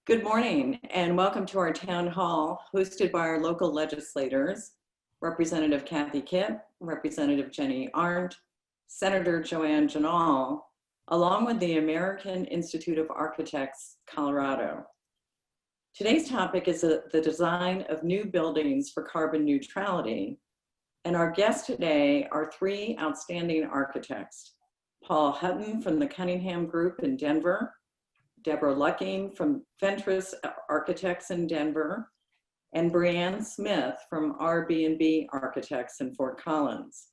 Good morning and welcome to our town hall hosted by our local legislators, Representative Kathy Kipp, Representative Jenny Arndt, Senator Joanne Janal, along with the American Institute of Architects, Colorado. Today's topic is the design of new buildings for carbon neutrality. And our guests today are three outstanding architects: Paul Hutton from the Cunningham Group in Denver, Deborah Lucking from Fentress Architects in Denver, and Brianne Smith from R&B Architects in Fort Collins.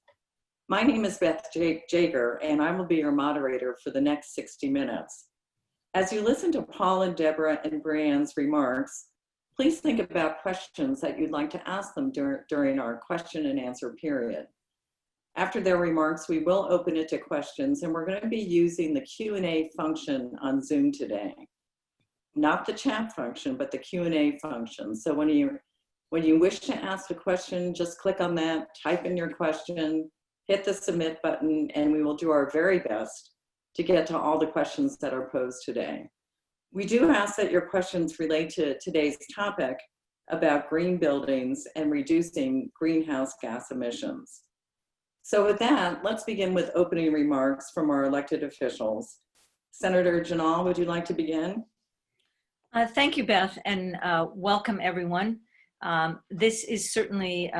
My name is Beth Jager, and I will be your moderator for the next 60 minutes. As you listen to Paul and Deborah and Brianne's remarks, please think about questions that you'd like to ask them during our question and answer period. After their remarks, we will open it to questions, and we're going to be using the Q&A function on Zoom today. Not the chat function, but the Q&A function. So when you wish to ask a question, just click on that, type in your question, hit the submit button, and we will do our very best to get to all the questions that are posed today. We do ask that your questions relate to today's topic about green buildings and reducing greenhouse gas emissions. So with that, let's begin with opening remarks from our elected officials. Senator Janal, would you like to begin? Thank you, Beth, and welcome everyone. This is certainly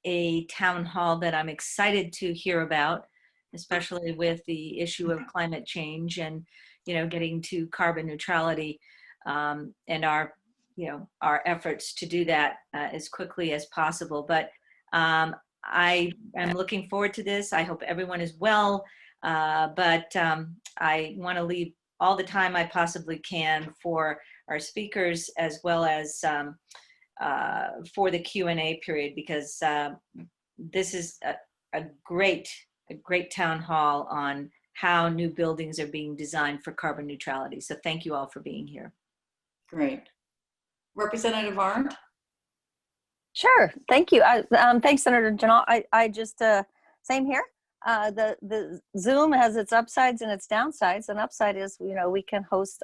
a town hall that I'm excited to hear about, especially with the issue of climate change and, getting to carbon neutrality and our efforts to do that as quickly as possible. But I am looking forward to this. I hope everyone is well, but I want to leave all the time I possibly can for our speakers as well as for the Q&A period, because this is a great town hall on how new buildings are being designed for carbon neutrality. So thank you all for being here. Great. Representative Arndt? Sure, thank you. Thanks, Senator Janal. I just, same here. The Zoom has its upsides and its downsides. An upside is, we can host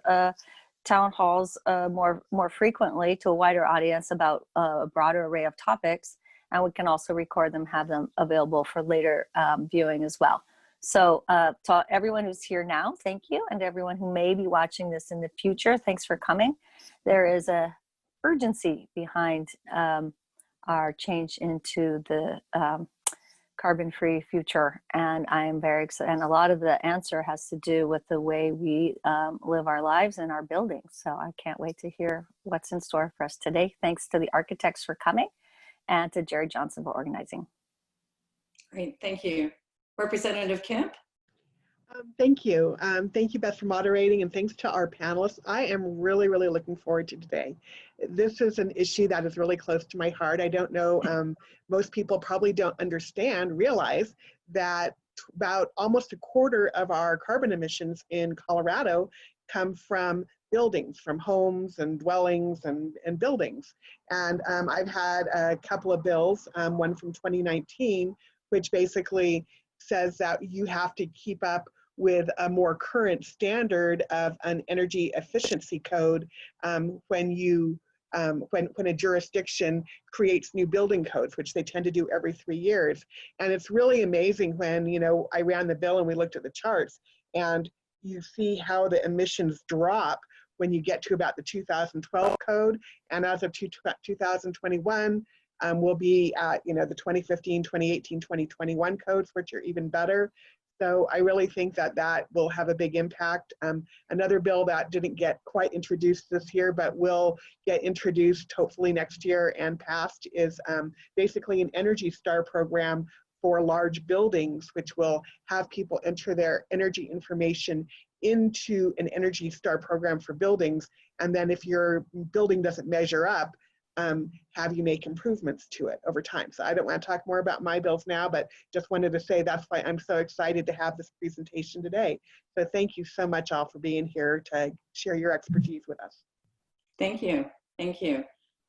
town halls more frequently to a wider audience about a broader array of topics, and we can also record them, have them available for later viewing as well. So to everyone who's here now, thank you, and everyone who may be watching this in the future, thanks for coming. There is a urgency behind our change into the carbon-free future, and I am very excited. And a lot of the answer has to do with the way we live our lives in our buildings. So I can't wait to hear what's in store for us today. Thanks to the architects for coming, and to Jerry Johnson for organizing. Great, thank you. Representative Kipp? Thank you. Thank you, Beth, for moderating, and thanks to our panelists. I am really looking forward to today. This is an issue that is really close to my heart. I don't know, most people probably don't realize that about almost a quarter of our carbon emissions in Colorado come from buildings, from homes and dwellings and buildings. And I've had a couple of bills, one from 2019, which basically says that you have to keep up with a more current standard of an energy efficiency code when a jurisdiction creates new building codes, which they tend to do every 3 years. And it's really amazing when, I ran the bill and we looked at the charts, and you see how the emissions drop when you get to about the 2012 code. And as of 2021, we'll be at, the 2015, 2018, 2021 codes, which are even better. So I really think that will have a big impact. Another bill that didn't get quite introduced this year, but will get introduced hopefully next year and passed, is basically an Energy Star program for large buildings, which will have people enter their energy information into an Energy Star program for buildings. And then if your building doesn't measure up, have you make improvements to it over time. So I don't want to talk more about my bills now, but just wanted to say that's why I'm so excited to have this presentation today. So thank you so much all for being here to share your expertise with us. Thank you. Thank you.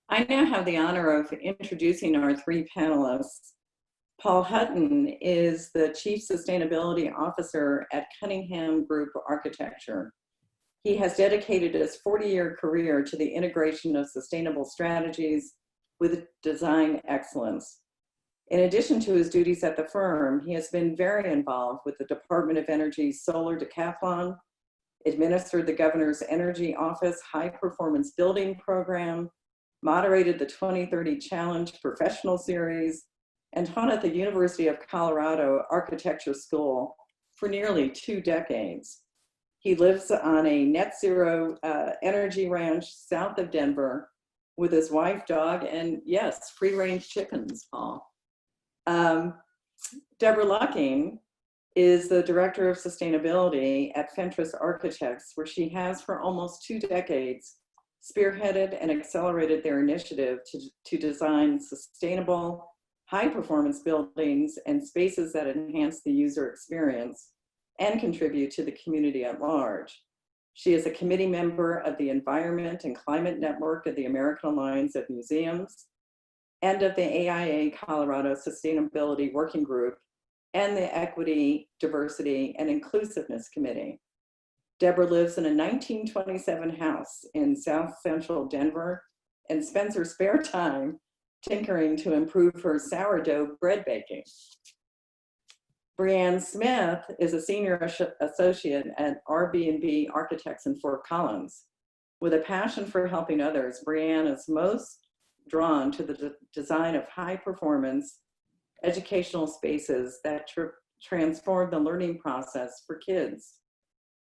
I now have the honor of introducing our three panelists. Paul Hutton is the Chief Sustainability Officer at Cunningham Group Architecture. He has dedicated his 40-year career to the integration of sustainable strategies with design excellence. In addition to his duties at the firm, he has been very involved with the Department of Energy's Solar Decathlon, administered the Governor's Energy Office High Performance Building Program, moderated the 2030 Challenge Professional Series, and taught at the University of Colorado Architecture School for nearly 2 decades. He lives on a net zero energy ranch south of Denver with his wife, dog, and yes, free-range chickens, Paul. Deborah Lucking is the Director of Sustainability at Fentress Architects, where she has for almost 2 decades spearheaded and accelerated their initiative to design sustainable, high-performance buildings and spaces that enhance the user experience and contribute to the community at large. She is a committee member of the Environment and Climate Network of the American Alliance of Museums and of the AIA Colorado Sustainability Working Group and the Equity, Diversity, and Inclusiveness Committee. Deborah lives in a 1927 house in South Central Denver and spends her spare time tinkering to improve her sourdough bread baking. Brianne Smith is a senior associate at Airbnb Architects in Fort Collins. With a passion for helping others, Brianne is most drawn to the design of high-performance educational spaces that transform the learning process for kids.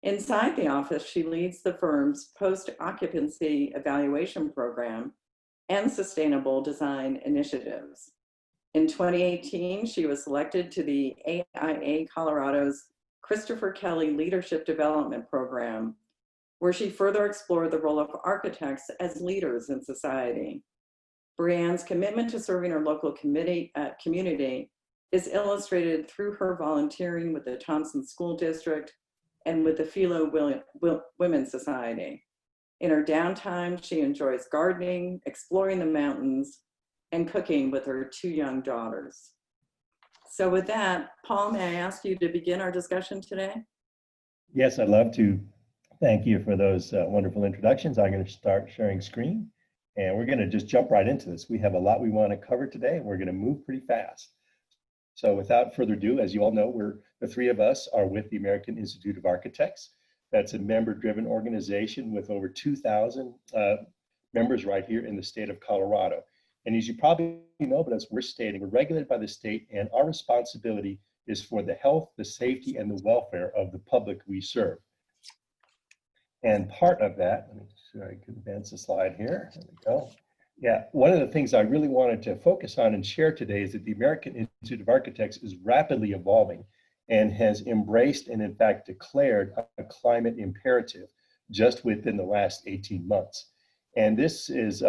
Inside the office, she leads the firm's post-occupancy evaluation program and sustainable design initiatives. In 2018, she was selected to the AIA Colorado's Christopher Kelly Leadership Development Program, where she further explored the role of architects as leaders in society. Brianne's commitment to serving her local community is illustrated through her volunteering with the Thompson School District and with the Philo Women's Society. In her downtime, she enjoys gardening, exploring the mountains, and cooking with her 2 young daughters. So with that, Paul, may I ask you to begin our discussion today? Yes, I'd love to. Thank you for those wonderful introductions. I'm going to start sharing screen, and we're going to just jump right into this. We have a lot we want to cover today, and we're going to move pretty fast. So without further ado, as you all know, the 3 of us are with the American Institute of Architects. That's a member-driven organization with over 2,000 members right here in the state of Colorado. And as you probably know, but as we're stating, we're regulated by the state, and our responsibility is for the health, the safety, and the welfare of the public we serve. And part of that, let me see if I can advance the slide here. There we go. Yeah, one of the things I really wanted to focus on and share today is that the American Institute of Architects is rapidly evolving and has embraced and in fact declared a climate imperative just within the last 18 months. And this is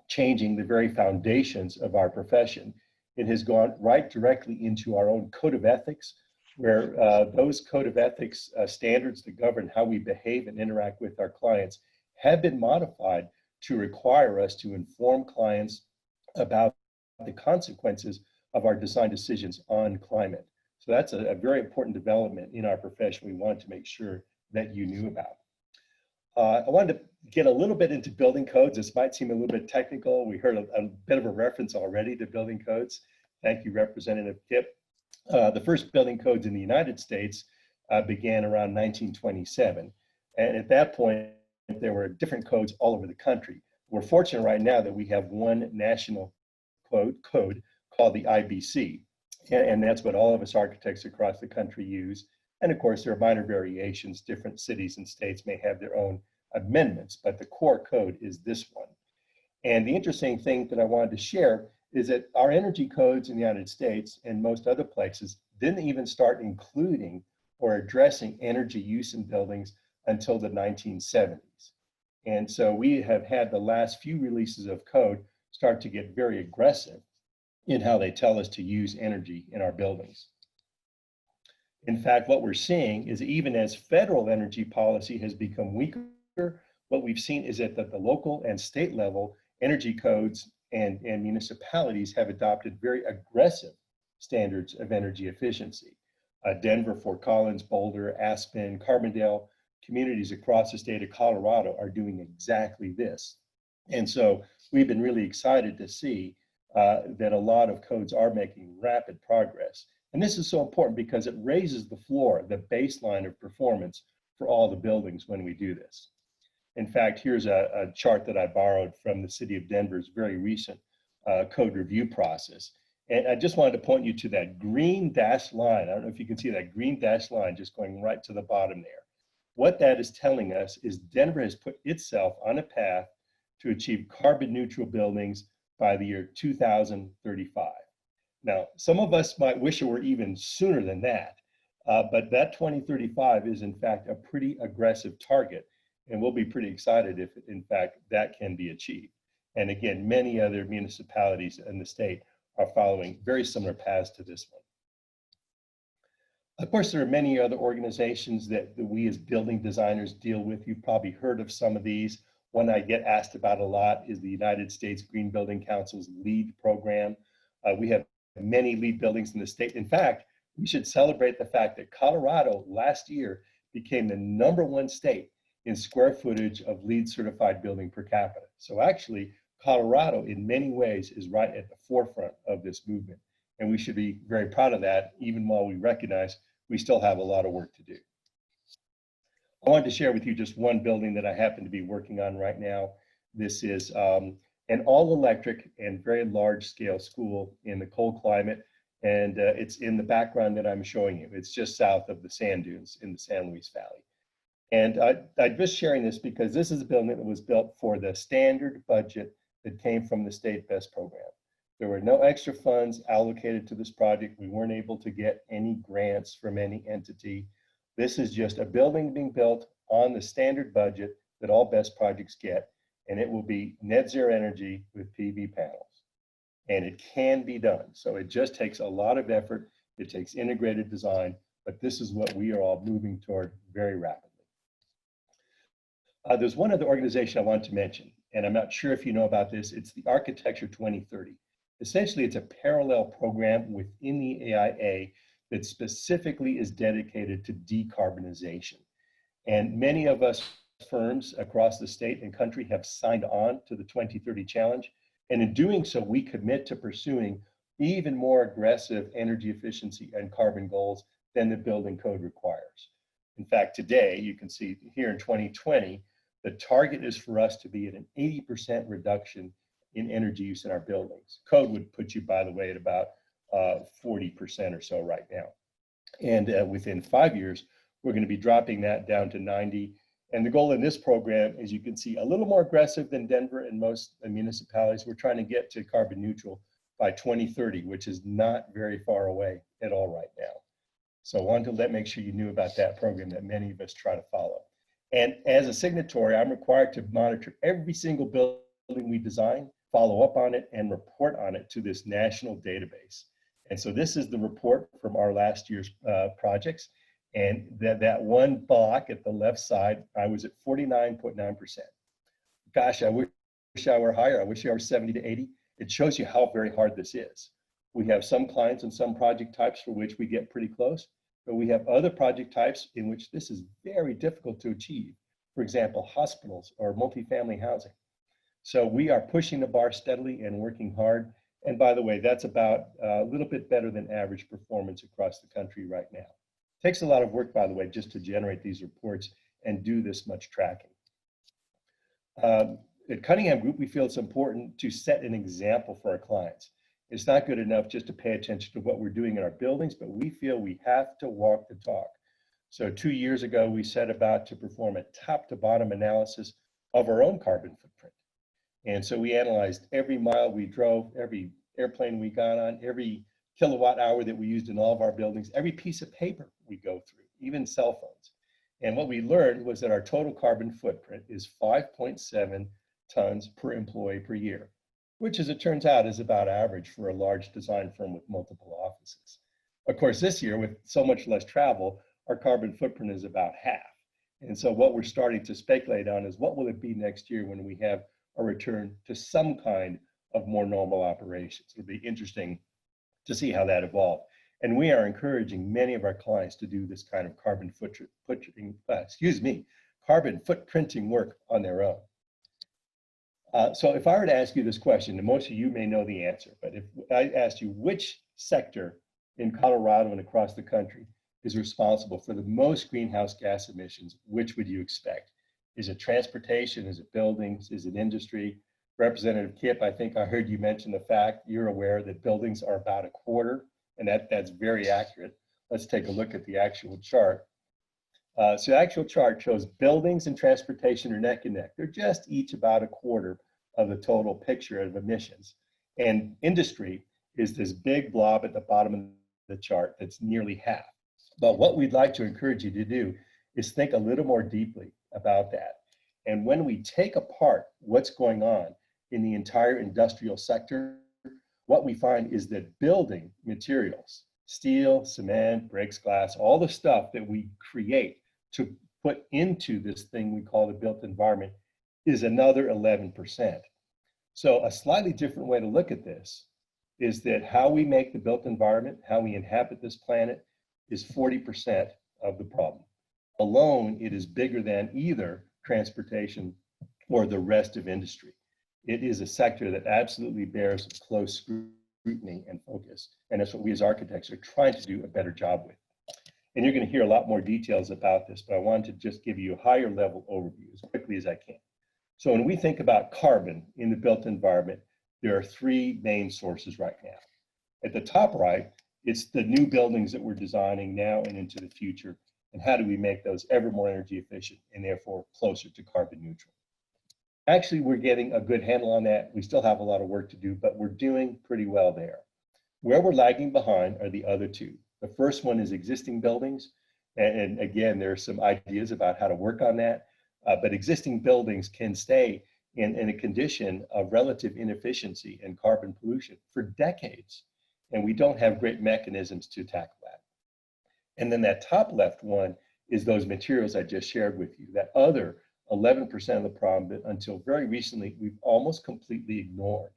changing the very foundations of our profession. It has gone right directly into our own code of ethics, where those code of ethics standards that govern how we behave and interact with our clients have been modified to require us to inform clients about the consequences of our design decisions on climate. So that's a very important development in our profession we wanted to make sure that you knew about. I wanted to get a little bit into building codes. This might seem a little bit technical. We heard a bit of a reference already to building codes. Thank you, Representative Kip. The first building codes in the United States began around 1927. And at that point, there were different codes all over the country. We're fortunate right now that we have one national code called the IBC. And that's what all of us architects across the country use. And of course, there are minor variations. Different cities and states may have their own amendments, but the core code is this one. And the interesting thing that I wanted to share is that our energy codes in the United States and most other places didn't even start including or addressing energy use in buildings until the 1970s. And so we have had the last few releases of code start to get very aggressive in how they tell us to use energy in our buildings. In fact, what we're seeing is even as federal energy policy has become weaker, what we've seen is that the local and state level energy codes and municipalities have adopted very aggressive standards of energy efficiency. Denver, Fort Collins, Boulder, Aspen, Carbondale, communities across the state of Colorado are doing exactly this. And so we've been really excited to see that a lot of codes are making rapid progress. And this is so important because it raises the floor, the baseline of performance for all the buildings when we do this. In fact, here's a chart that I borrowed from the city of Denver's very recent code review process. And I just wanted to point you to that green dashed line. I don't know if you can see that green dashed line just going right to the bottom there. What that is telling us is Denver has put itself on a path to achieve carbon neutral buildings by the year 2035. Now, some of us might wish it were even sooner than that, but that 2035 is in fact a pretty aggressive target, and we'll be pretty excited if in fact that can be achieved. And again, many other municipalities in the state are following very similar paths to this one. Of course, there are many other organizations that we as building designers deal with. You've probably heard of some of these. One I get asked about a lot is the United States Green Building Council's LEED program. We have many LEED buildings in the state. In fact, we should celebrate the fact that Colorado last year became the #1 state in square footage of LEED certified building per capita. So actually, Colorado in many ways is right at the forefront of this movement. And we should be very proud of that, even while we recognize we still have a lot of work to do. I wanted to share with you just one building that I happen to be working on right now. This is an all-electric and very large-scale school in the cold climate, and it's in the background that I'm showing you. It's just south of the sand dunes in the San Luis Valley. And I'm just sharing this because this is a building that was built for the standard budget that came from the state BEST program. There were no extra funds allocated to this project. We weren't able to get any grants from any entity. This is just a building being built on the standard budget that all BEST projects get, and it will be net zero energy with PV panels. And it can be done. So it just takes a lot of effort. It takes integrated design, but this is what we are all moving toward very rapidly. There's one other organization I want to mention, and I'm not sure if you know about this. It's the Architecture 2030. Essentially, it's a parallel program within the AIA that specifically is dedicated to decarbonization. And many of us firms across the state and country have signed on to the 2030 challenge. And in doing so, we commit to pursuing even more aggressive energy efficiency and carbon goals than the building code requires. In fact, today, you can see here in 2020, the target is for us to be at an 80% reduction in energy use in our buildings. Code would put you, by the way, at about 40% or so right now. And within 5 years, we're going to be dropping that down to 90. And the goal in this program, as you can see, a little more aggressive than Denver and most municipalities. We're trying to get to carbon neutral by 2030, which is not very far away at all right now. So I wanted to make sure you knew about that program that many of us try to follow. And as a signatory, I'm required to monitor every single building we design, follow up on it, and report on it to this national database. And so this is the report from our last year's projects. And that one block at the left side, I was at 49.9%. Gosh, I wish I were higher. I wish I were 70 to 80. It shows you how very hard this is. We have some clients and some project types for which we get pretty close, but we have other project types in which this is very difficult to achieve. For example, hospitals or multifamily housing. So we are pushing the bar steadily and working hard. And by the way, that's about a little bit better than average performance across the country right now. It takes a lot of work, by the way, just to generate these reports and do this much tracking. At Cunningham Group, we feel it's important to set an example for our clients. It's not good enough just to pay attention to what we're doing in our buildings, but we feel we have to walk the talk. So 2 years ago, we set about to perform a top to bottom analysis of our own carbon footprint. And so we analyzed every mile we drove, every airplane we got on, every kilowatt hour that we used in all of our buildings, every piece of paper we go through, even cell phones. And what we learned was that our total carbon footprint is 5.7 tons per employee per year, which, as it turns out, is about average for a large design firm with multiple offices. Of course, this year, with so much less travel, our carbon footprint is about half. And so what we're starting to speculate on is what will it be next year when we have a return to some kind of more normal operations. It'll be interesting to see how that evolves. And we are encouraging many of our clients to do this kind of carbon footprinting work on their own. So if I were to ask you this question, and most of you may know the answer, but if I asked you which sector in Colorado and across the country is responsible for the most greenhouse gas emissions, which would you expect? Is it transportation? Is it buildings? Is it industry? Representative Kipp, I think I heard you mention the fact you're aware that buildings are about a quarter, and that's very accurate. Let's take a look at the actual chart. So the actual chart shows buildings and transportation are neck and neck. They're just each about a quarter of the total picture of emissions. And industry is this big blob at the bottom of the chart that's nearly half. But what we'd like to encourage you to do is think a little more deeply about that. And when we take apart what's going on in the entire industrial sector, what we find is that building materials, steel, cement, bricks, glass, all the stuff that we create to put into this thing we call the built environment is another 11%. So a slightly different way to look at this is that how we make the built environment, how we inhabit this planet, is 40% of the problem. Alone, it is bigger than either transportation or the rest of industry. It is a sector that absolutely bears close scrutiny and focus. And that's what we as architects are trying to do a better job with. And you're going to hear a lot more details about this, but I wanted to just give you a higher level overview as quickly as I can. So when we think about carbon in the built environment, there are three main sources right now. At the top right, it's the new buildings that we're designing now and into the future, and how do we make those ever more energy efficient and therefore closer to carbon neutral. Actually, we're getting a good handle on that. We still have a lot of work to do, but we're doing pretty well there. Where we're lagging behind are the other two. The first one is existing buildings. And again, there are some ideas about how to work on that, but existing buildings can stay in a condition of relative inefficiency and carbon pollution for decades. And we don't have great mechanisms to tackle that. And then that top left one is those materials I just shared with you, that other 11% of the problem that until very recently, we've almost completely ignored.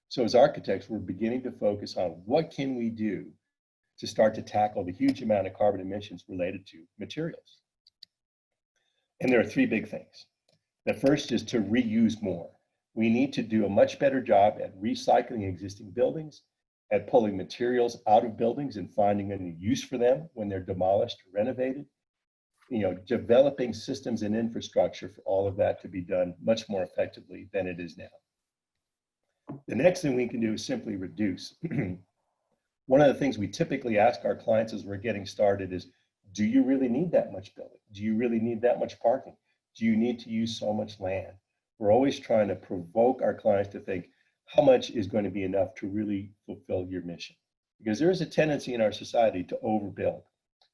So as architects, we're beginning to focus on what can we do to start to tackle the huge amount of carbon emissions related to materials. And there are three big things. The first is to reuse more. We need to do a much better job at recycling existing buildings, at pulling materials out of buildings and finding a new use for them when they're demolished or renovated. Developing systems and infrastructure for all of that to be done much more effectively than it is now. The next thing we can do is simply reduce. One of the things we typically ask our clients as we're getting started is, do you really need that much building? Do you really need that much parking? Do you need to use so much land? We're always trying to provoke our clients to think, how much is going to be enough to really fulfill your mission? Because there is a tendency in our society to overbuild,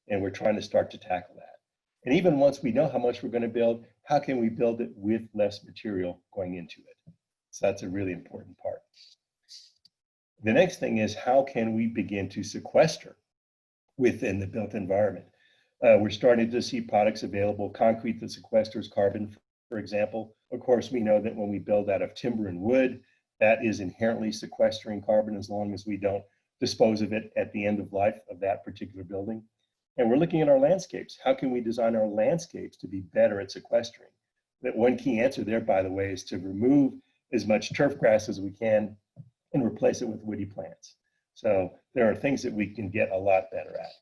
and we're trying to start to tackle that. And even once we know how much we're going to build, how can we build it with less material going into it? So that's a really important part. The next thing is, how can we begin to sequester within the built environment? We're starting to see products available, concrete that sequesters carbon, for example. Of course, we know that when we build out of timber and wood, that is inherently sequestering carbon as long as we don't dispose of it at the end of life of that particular building. And we're looking at our landscapes. How can we design our landscapes to be better at sequestering? That one key answer there, by the way, is to remove as much turf grass as we can and replace it with woody plants. So there are things that we can get a lot better at.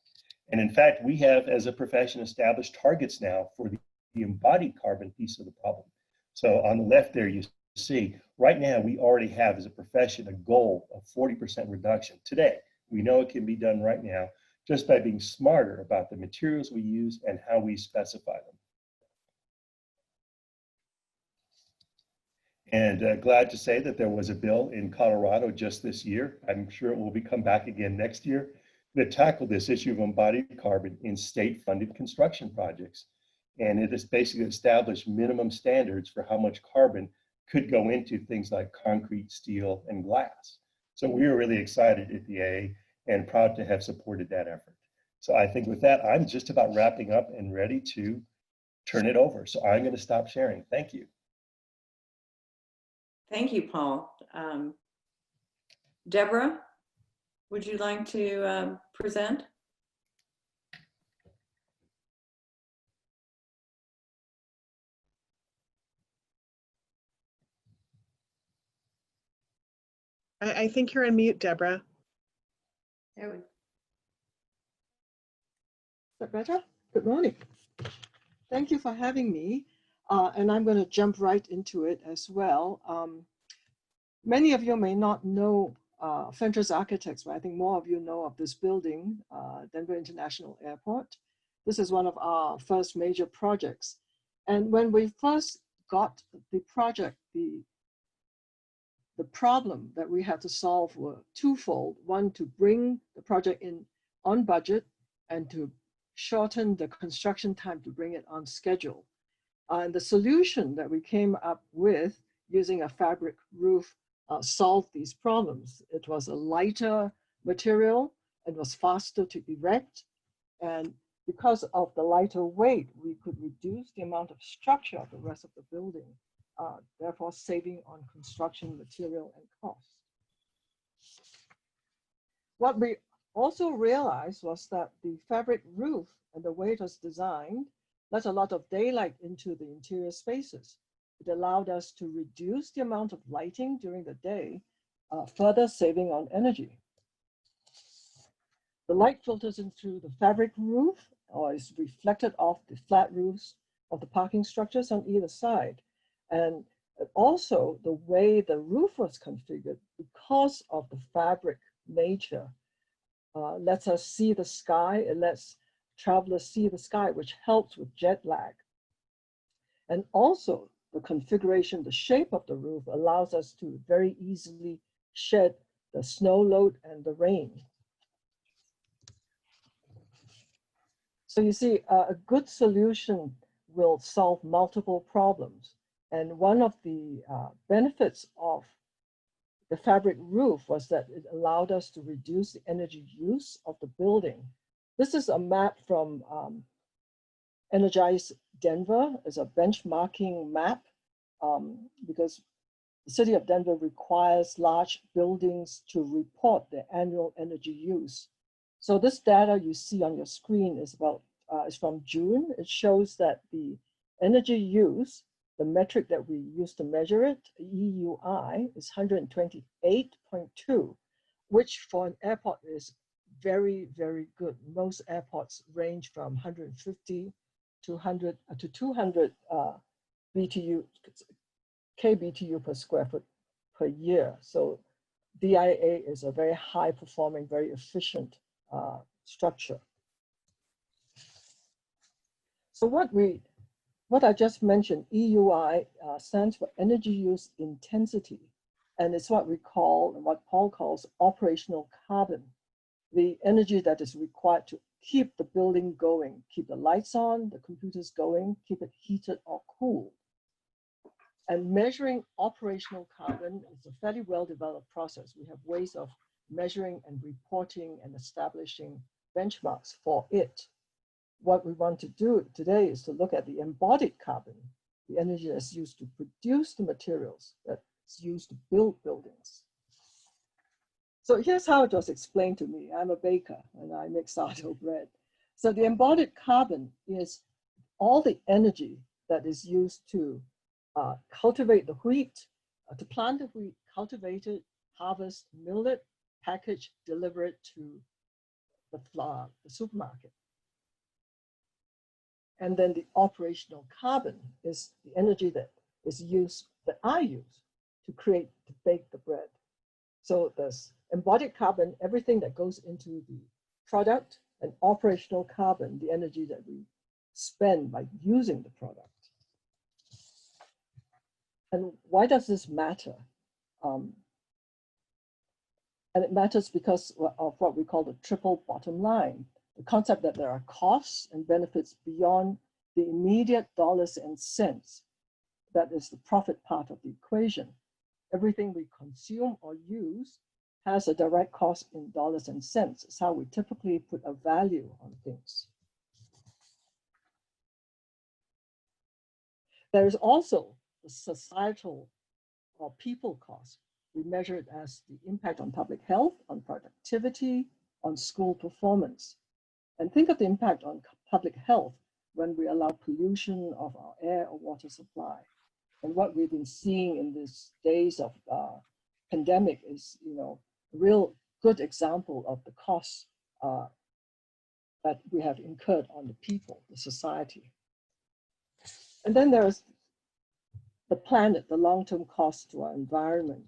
And in fact, we have, as a profession, established targets now for the embodied carbon piece of the problem. So on the left there, you see, right now, we already have, as a profession, a goal of 40% reduction today. We know it can be done right now just by being smarter about the materials we use and how we specify them. And glad to say that there was a bill in Colorado just this year. I'm sure it will come back again next year that tackled this issue of embodied carbon in state-funded construction projects. And it has basically established minimum standards for how much carbon could go into things like concrete, steel, and glass. So we are really excited at the AA and proud to have supported that effort. So I think with that, I'm just about wrapping up and ready to turn it over. So I'm going to stop sharing. Thank you. Thank you, Paul. Deborah, would you like to present? I think you're on mute, Deborah. There we Is that better? Good morning. Thank you for having me. And I'm going to jump right into it as well. Many of you may not know Fentress Architects, but I think more of you know of this building, Denver International Airport. This is one of our first major projects. And when we first got the project, the problem that we had to solve were twofold. One, to bring the project in on budget and to shorten the construction time to bring it on schedule. And the solution that we came up with using a fabric roof solved these problems. It was a lighter material, it was faster to erect, and because of the lighter weight, we could reduce the amount of structure of the rest of the building, therefore saving on construction material and cost. What we also realized was that the fabric roof and the way it was designed let a lot of daylight into the interior spaces. It allowed us to reduce the amount of lighting during the day, further saving on energy. The light filters in through the fabric roof or is reflected off the flat roofs of the parking structures on either side. And also the way the roof was configured, because of the fabric nature, lets us see the sky. It lets travelers see the sky, which helps with jet lag. And also the configuration, the shape of the roof allows us to very easily shed the snow load and the rain. So you see, a good solution will solve multiple problems. And one of the benefits of the fabric roof was that it allowed us to reduce the energy use of the building. This is a map from Energize Denver. It's a benchmarking map because the city of Denver requires large buildings to report their annual energy use. So this data you see on your screen is from June. It shows that the energy use, the metric that we use to measure it, EUI, is 128.2, which for an airport is very, very good. Most airports range from 150 to 100 to 200 BTU, kBTU per square foot per year. So DIA is a very high performing, very efficient structure. So what I just mentioned, EUI stands for energy use intensity, and it's what Paul calls operational carbon, the energy that is required to keep the building going, keep the lights on, the computers going, keep it heated or cooled. And measuring operational carbon is a fairly well-developed process. We have ways of measuring and reporting and establishing benchmarks for it. What we want to do today is to look at the embodied carbon, the energy that's used to produce the materials that's used to build buildings. So here's how it was explained to me. I'm a baker and I make sourdough bread. So the embodied carbon is all the energy that is used to cultivate the wheat, to plant the wheat, cultivate it, harvest, mill it, package, deliver it to the supermarket. And then the operational carbon is the energy that I use to bake the bread. So there's embodied carbon, everything that goes into the product, and operational carbon, the energy that we spend by using the product. And why does this matter? And it matters because of what we call the triple bottom line, the concept that there are costs and benefits beyond the immediate dollars and cents. That is the profit part of the equation. Everything we consume or use has a direct cost in dollars and cents. It's how we typically put a value on things. There is also the societal or people cost. we measure it as the impact on public health, on productivity, on school performance. And think of the impact on public health when we allow pollution of our air or water supply. And what we've been seeing in these days of pandemic is, a real good example of the costs that we have incurred on the people, the society. And then there's the planet, the long-term cost to our environment.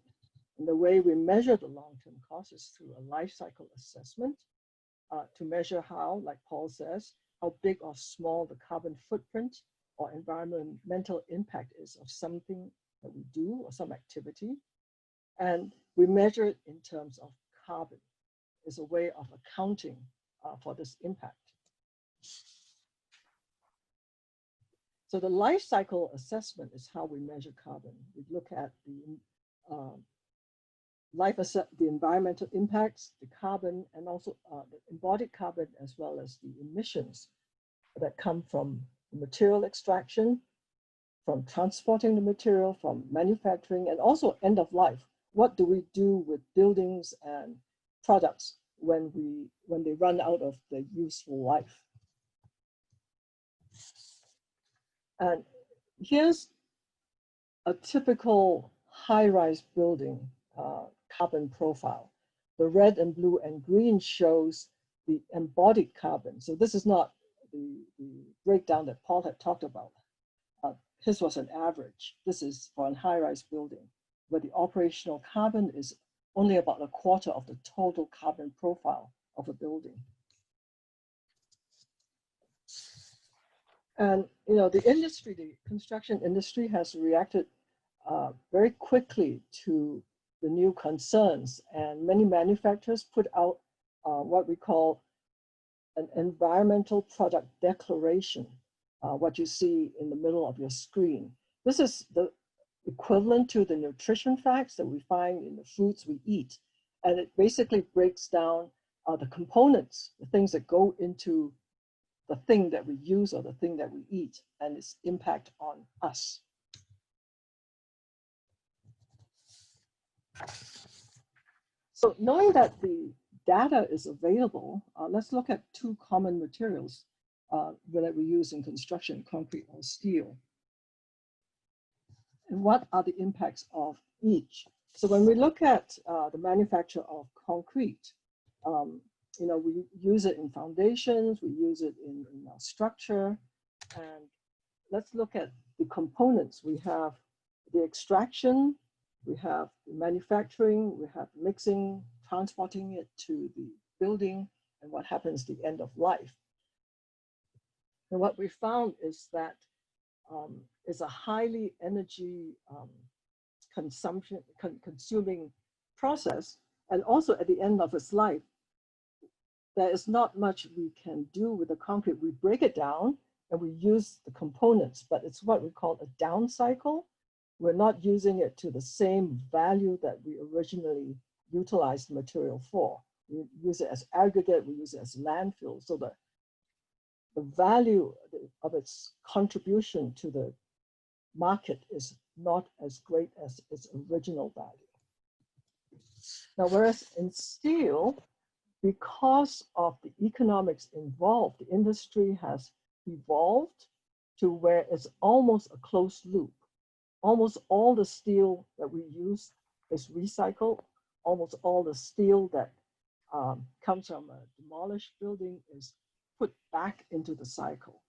And the way we measure the long-term cost is through a life cycle assessment to measure how, like Paul says, how big or small the carbon footprint or environmental impact is of something that we do or some activity. And we measure it in terms of carbon as a way of accounting for this impact. So the life cycle assessment is how we measure carbon. We look at the the environmental impacts, the carbon, and also the embodied carbon, as well as the emissions that come from material extraction, from transporting the material, from manufacturing, and also end of life. What do we do with buildings and products when they run out of their useful life? And here's a typical high-rise building carbon profile. The red and blue and green shows the embodied carbon. So this is not the breakdown that Paul had talked about. His was an average. This is for a high-rise building, where the operational carbon is only about a quarter of the total carbon profile of a building. And the industry, the construction industry, has reacted very quickly to the new concerns, and many manufacturers put out what we call an environmental product declaration, what you see in the middle of your screen. This is the equivalent to the nutrition facts that we find in the foods we eat, and it basically breaks down the components, the things that go into the thing that we use or the thing that we eat, and its impact on us. So knowing that the data is available, let's look at two common materials that we use in construction, concrete or steel. And what are the impacts of each? So when we look at the manufacture of concrete, we use it in foundations, we use it in our structure. And let's look at the components. We have the extraction, we have the manufacturing, we have mixing, transporting it to the building, and what happens at the end of life. And what we found is that it's a highly energy consuming process. And also at the end of its life, there is not much we can do with the concrete. We break it down and we use the components, but it's what we call a down cycle. We're not using it to the same value that we originally utilized the material for. We use it as aggregate, we use it as landfill. So the value of its contribution to the market is not as great as its original value. Now, whereas in steel, because of the economics involved, the industry has evolved to where it's almost a closed loop. Almost all the steel that we use is recycled. Almost all the steel that comes from a demolished building is put back into the cycle.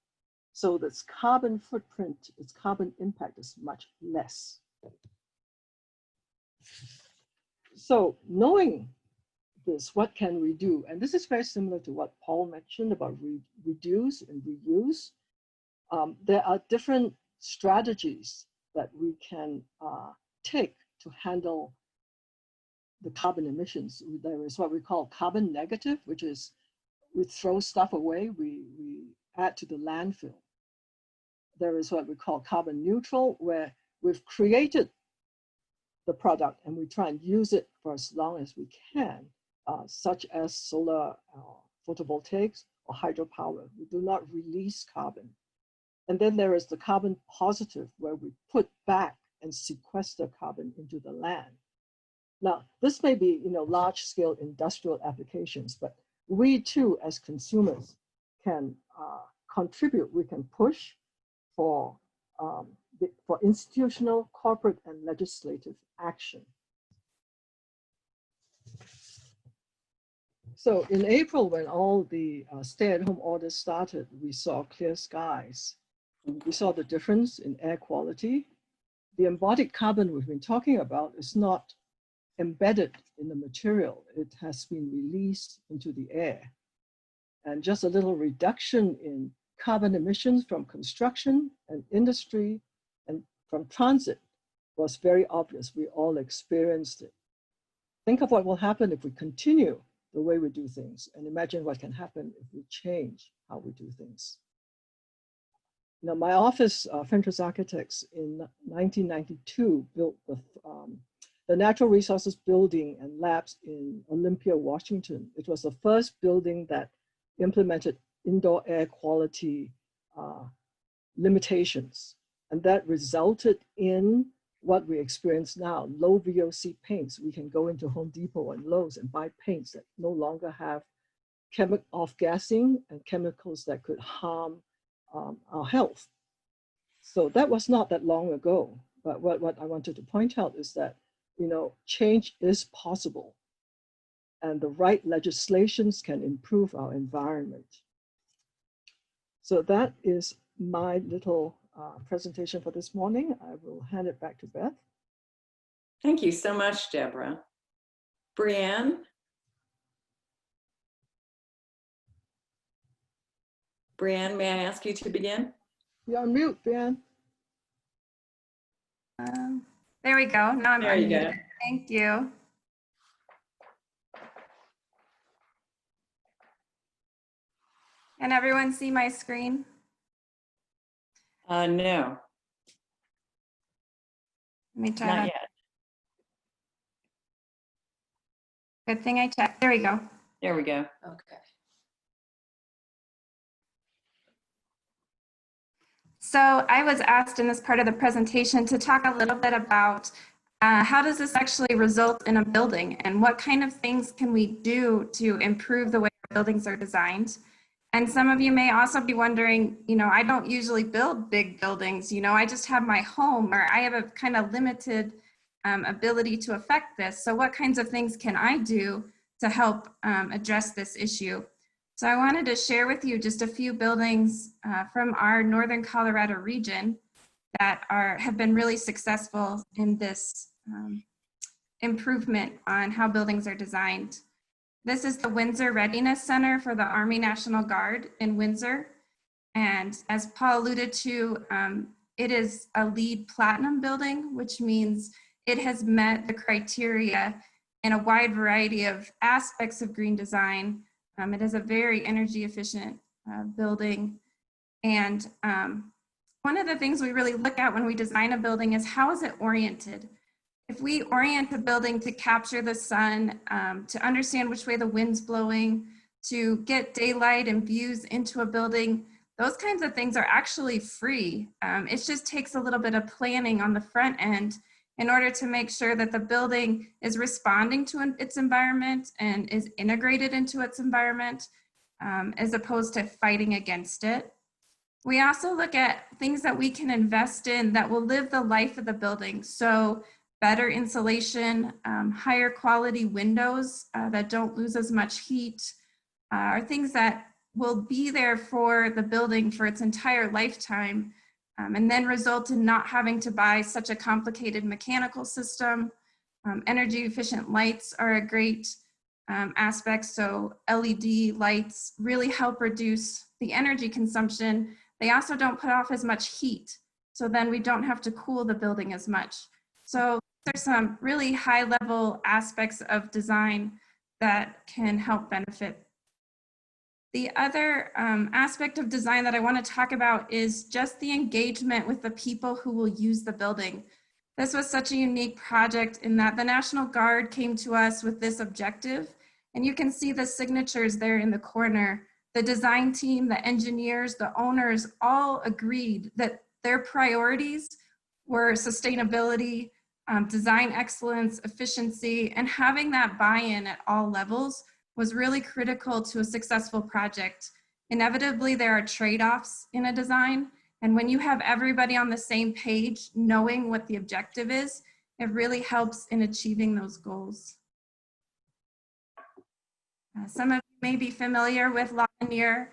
So its carbon footprint, its carbon impact is much less. So knowing this, what can we do? And this is very similar to what Paul mentioned about reduce and reuse. There are different strategies that we can take to handle the carbon emissions. There is what we call carbon negative, which is we throw stuff away, we add to the landfill. There is what we call carbon neutral, where we've created the product and we try and use it for as long as we can, such as solar photovoltaics or hydropower. We do not release carbon. And then there is the carbon positive, where we put back and sequester carbon into the land. Now, this may be, large-scale industrial applications, but we too, as consumers, can contribute. We can push for for institutional, corporate, and legislative action. So in April, when all the stay-at-home orders started, we saw clear skies. We saw the difference in air quality. The embodied carbon we've been talking about is not embedded in the material. It has been released into the air. And just a little reduction in carbon emissions from construction and industry and from transit was very obvious. We all experienced it. Think of what will happen if we continue the way we do things, and imagine what can happen if we change how we do things. Now, my office, Fentress Architects, in 1992 built the Natural Resources Building and Labs in Olympia, Washington. It was the first building that implemented indoor air quality limitations. And that resulted in what we experience now, low VOC paints. We can go into Home Depot and Lowe's and buy paints that no longer have off-gassing and chemicals that could harm our health. So that was not that long ago. But what I wanted to point out is that, change is possible, and the right legislations can improve our environment. So that is my little presentation for this morning. I will hand it back to Beth. Thank you so much, Deborah. Brianne? Brianne, may I ask you to begin? You're on mute, Brianne. There we go. Now I'm There you unmuted. go. Thank you. Can everyone see my screen? No, Let me try not that. yet. Good thing I checked. There we go. There we go. Okay. So I was asked in this part of the presentation to talk a little bit about how does this actually result in a building, and what kind of things can we do to improve the way our buildings are designed. And some of you may also be wondering, I don't usually build big buildings, I just have my home, or I have a kind of limited ability to affect this. So what kinds of things can I do to help address this issue? So I wanted to share with you just a few buildings from our Northern Colorado region that have been really successful in this improvement on how buildings are designed. This is the Windsor Readiness Center for the Army National Guard in Windsor. And as Paul alluded to, it is a LEED Platinum building, which means it has met the criteria in a wide variety of aspects of green design. It is a very energy efficient building. And one of the things we really look at when we design a building is how is it oriented? If we orient a building to capture the sun, to understand which way the wind's blowing, to get daylight and views into a building, those kinds of things are actually free. It just takes a little bit of planning on the front end in order to make sure that the building is responding to its environment and is integrated into its environment, as opposed to fighting against it. We also look at things that we can invest in that will live the life of the building. So better insulation, higher quality windows that don't lose as much heat, are things that will be there for the building for its entire lifetime, and then result in not having to buy such a complicated mechanical system. Energy efficient lights are a great aspect. So LED lights really help reduce the energy consumption. They also don't put off as much heat. So then we don't have to cool the building as much. So there's some really high level aspects of design that can help benefit. The other aspect of design that I want to talk about is just the engagement with the people who will use the building. This was such a unique project in that the National Guard came to us with this objective, and you can see the signatures there in the corner. The design team, the engineers, the owners all agreed that their priorities were sustainability, design excellence, efficiency, and having that buy-in at all levels was really critical to a successful project. Inevitably, there are trade-offs in a design, and when you have everybody on the same page, knowing what the objective is, it really helps in achieving those goals. Some of you may be familiar with Lanier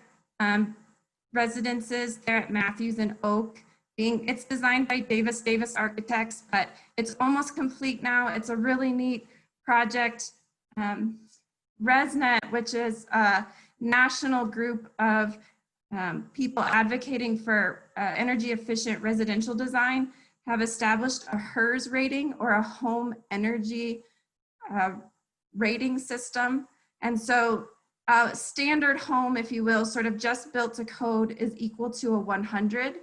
residences there at Matthews and Oak. It's designed by Davis Architects, but it's almost complete now. It's a really neat project. ResNet, which is a national group of people advocating for energy efficient residential design, have established a HERS rating, or a home energy rating system. And so a standard home, if you will, sort of just built to code, is equal to a 100.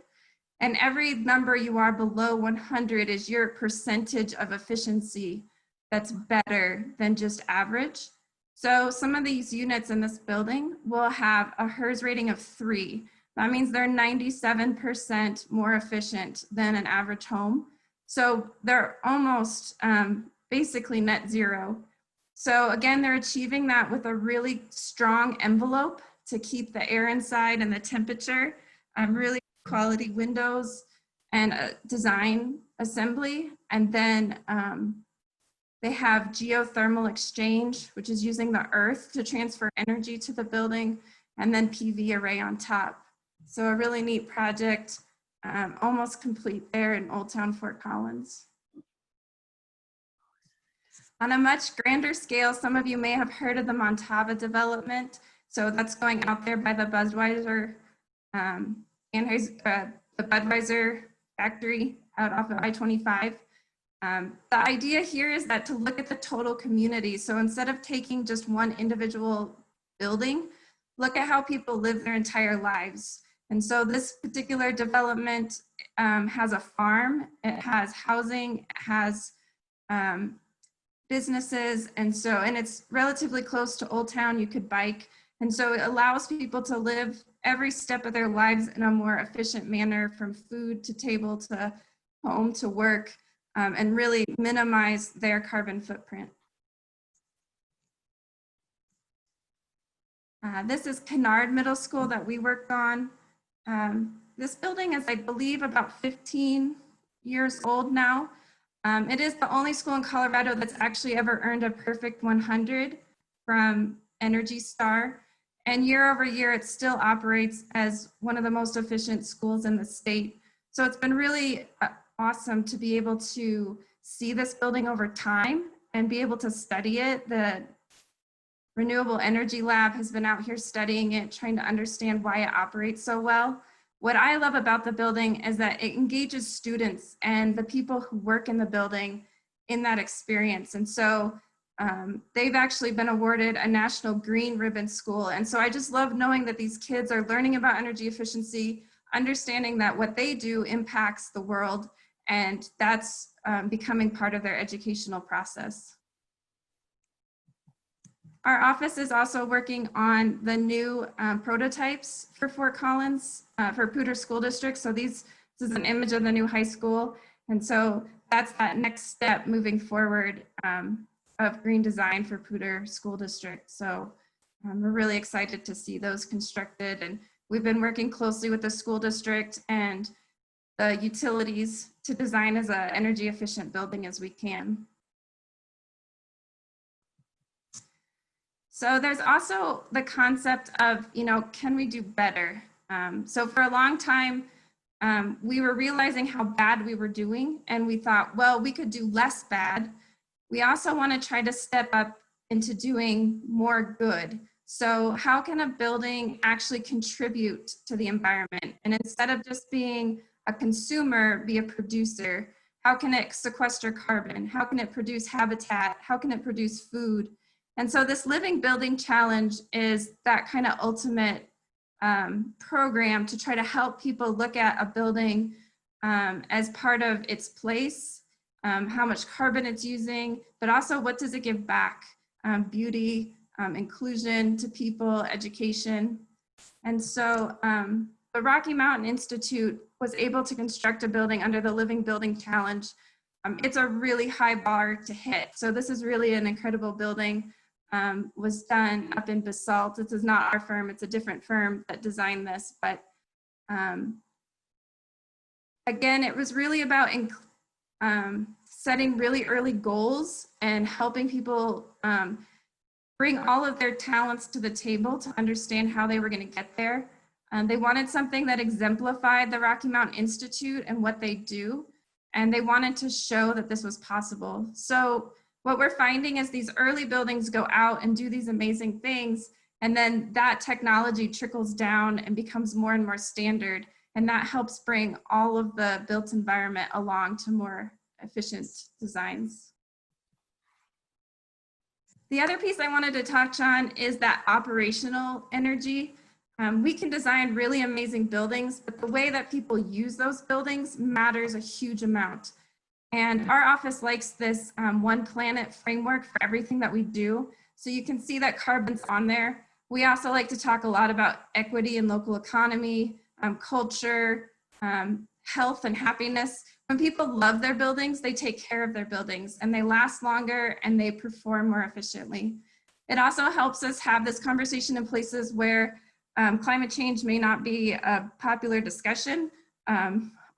And every number you are below 100 is your percentage of efficiency that's better than just average. So some of these units in this building will have a HERS rating of 3. That means they're 97% more efficient than an average home. So they're almost basically net zero. So again, they're achieving that with a really strong envelope to keep the air inside and the temperature, really quality windows and design assembly. And then they have geothermal exchange, which is using the earth to transfer energy to the building, and then PV array on top. So a really neat project, almost complete there in Old Town Fort Collins. On a much grander scale, some of you may have heard of the Montava development. So that's going out there by the Budweiser, the Budweiser factory out off of I-25. The idea here is that to look at the total community. So instead of taking just one individual building, look at how people live their entire lives. And so this particular development has a farm, it has housing, it has businesses, and it's relatively close to Old Town. You could bike, and so it allows people to live every step of their lives in a more efficient manner, from food to table to home to work, and really minimize their carbon footprint. This is Kennard Middle School that we worked on. This building is, I believe, about 15 years old now. It is the only school in Colorado that's actually ever earned a perfect 100 from Energy Star. And year over year, it still operates as one of the most efficient schools in the state. So it's been really awesome to be able to see this building over time and be able to study it. The Renewable Energy Lab has been out here studying it, trying to understand why it operates so well. What I love about the building is that it engages students and the people who work in the building in that experience. And so they've actually been awarded a National Green Ribbon School. And so I just love knowing that these kids are learning about energy efficiency, understanding that what they do impacts the world, and that's becoming part of their educational process. Our office is also working on the new prototypes for Fort Collins, for Poudre School District. So this is an image of the new high school. And so that's that next step moving forward of green design for Poudre School District. So we're really excited to see those constructed. And we've been working closely with the school district and the utilities to design as an energy efficient building as we can. So there's also the concept of, can we do better? So for a long time, we were realizing how bad we were doing, and we thought, well, we could do less bad. We also want to try to step up into doing more good. So how can a building actually contribute to the environment? And instead of just being a consumer, be a producer. How can it sequester carbon? How can it produce habitat? How can it produce food? And so this Living Building Challenge is that kind of ultimate program to try to help people look at a building as part of its place, how much carbon it's using, but also what does it give back? Beauty, inclusion to people, education. And so the Rocky Mountain Institute was able to construct a building under the Living Building Challenge it's a really high bar to hit. So this is really an incredible building. Was done up in Basalt. This is not our firm, it's a different firm that designed this, but again, it was really about setting really early goals and helping people bring all of their talents to the table to understand how they were going to get there. They wanted something that exemplified the Rocky Mountain Institute and what they do, and they wanted to show that this was possible. So what we're finding is these early buildings go out and do these amazing things, and then that technology trickles down and becomes more and more standard, and that helps bring all of the built environment along to more efficient designs. The other piece I wanted to touch on is that operational energy. We can design really amazing buildings, but the way that people use those buildings matters a huge amount. And our office likes this one planet framework for everything that we do. So you can see that carbon's on there. We also like to talk a lot about equity and local economy, culture, health and happiness. When people love their buildings, they take care of their buildings and they last longer and they perform more efficiently. It also helps us have this conversation in places where climate change may not be a popular discussion.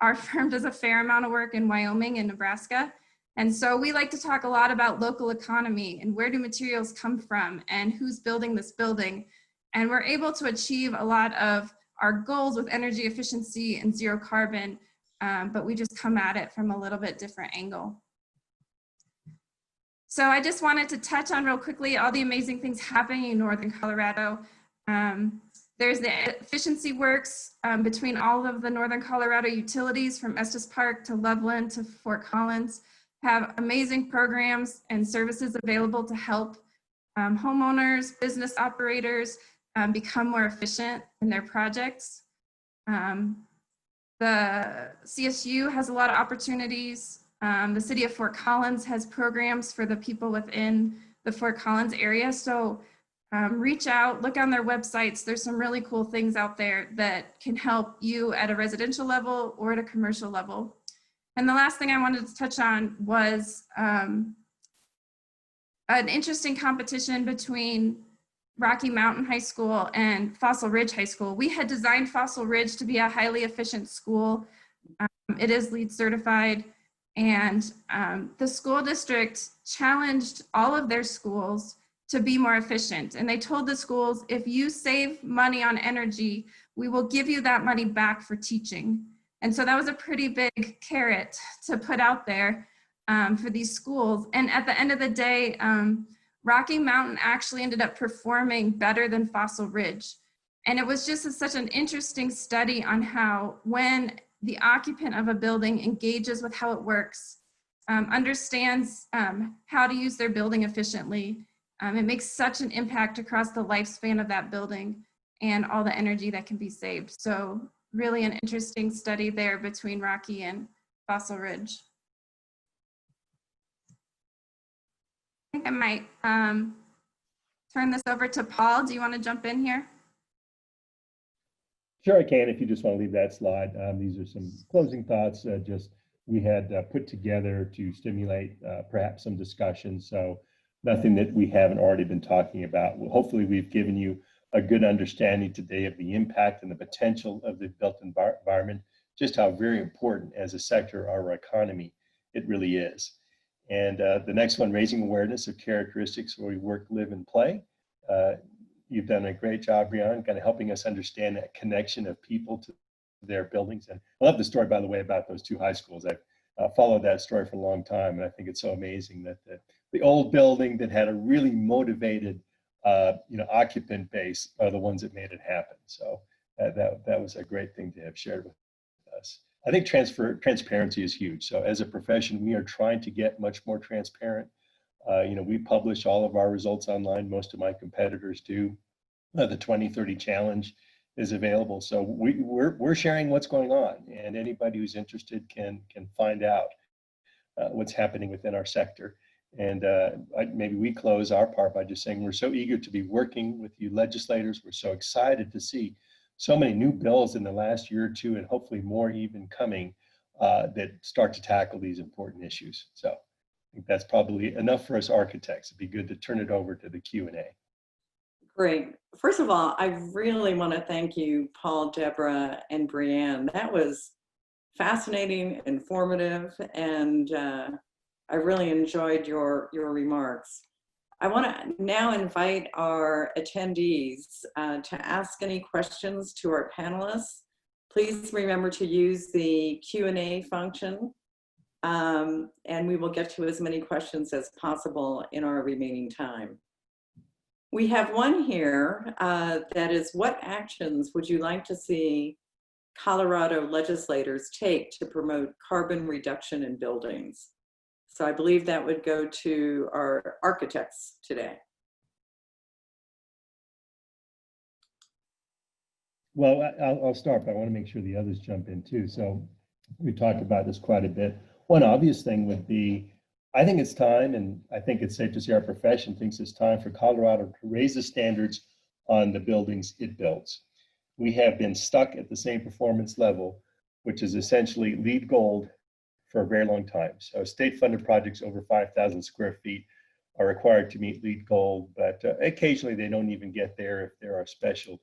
Our firm does a fair amount of work in Wyoming and Nebraska. And so we like to talk a lot about local economy and where do materials come from and who's building this building. And we're able to achieve a lot of our goals with energy efficiency and zero carbon, but we just come at it from a little bit different angle. So I just wanted to touch on real quickly all the amazing things happening in Northern Colorado. There's the efficiency works between all of the Northern Colorado utilities from Estes Park to Loveland to Fort Collins, have amazing programs and services available to help homeowners, business operators become more efficient in their projects. The CSU has a lot of opportunities. The city of Fort Collins has programs for the people within the Fort Collins area. So reach out, look on their websites. There's some really cool things out there that can help you at a residential level or at a commercial level. And the last thing I wanted to touch on was an interesting competition between Rocky Mountain High School and Fossil Ridge High School. We had designed Fossil Ridge to be a highly efficient school. It is LEED certified, and the school district challenged all of their schools to be more efficient. And they told the schools, if you save money on energy, we will give you that money back for teaching. And so that was a pretty big carrot to put out there for these schools. And at the end of the day, Rocky Mountain actually ended up performing better than Fossil Ridge. And it was just such an interesting study on how when the occupant of a building engages with how it works, understands how to use their building efficiently, it makes such an impact across the lifespan of that building and all the energy that can be saved. So really an interesting study there between Rocky and Fossil Ridge. I think I might turn this over to Paul. Do you want to jump in here? Sure, I can, if you just want to leave that slide. These are some closing thoughts we had put together to stimulate perhaps some discussion. So nothing that we haven't already been talking about. Well, hopefully we've given you a good understanding today of the impact and the potential of the built environment, just how very important as a sector of our economy it really is. And the next one, raising awareness of characteristics where we work, live, and play. You've done a great job, Brian, kind of helping us understand that connection of people to their buildings. And I love the story, by the way, about those two high schools. I've followed that story for a long time, and I think it's so amazing that the old building that had a really motivated occupant base are the ones that made it happen. So that was a great thing to have shared with us. I think transparency is huge. So as a profession, we are trying to get much more transparent. We publish all of our results online. Most of my competitors do. The 2030 challenge is available. So we're sharing what's going on, and anybody who's interested can find out what's happening within our sector. And maybe we close our part by just saying we're so eager to be working with you legislators. We're so excited to see so many new bills in the last year or two, and hopefully more even coming that start to tackle these important issues. So I think that's probably enough for us architects. It'd be good to turn it over to the Q&A. Great. First of all, I really want to thank you, Paul, Deborah, and Brianne. That was fascinating, informative, and I really enjoyed your remarks. I want to now invite our attendees to ask any questions to our panelists. Please remember to use the Q&A function, and we will get to as many questions as possible in our remaining time. We have one here that is, what actions would you like to see Colorado legislators take to promote carbon reduction in buildings? So I believe that would go to our architects today. Well, I'll start, but I want to make sure the others jump in too. So we talked about this quite a bit. One obvious thing would be, I think it's time, and I think it's safe to say our profession thinks it's time for Colorado to raise the standards on the buildings it builds. We have been stuck at the same performance level, which is essentially LEED Gold for a very long time. So state-funded projects over 5,000 square feet are required to meet LEED Gold, but occasionally they don't even get there if there are special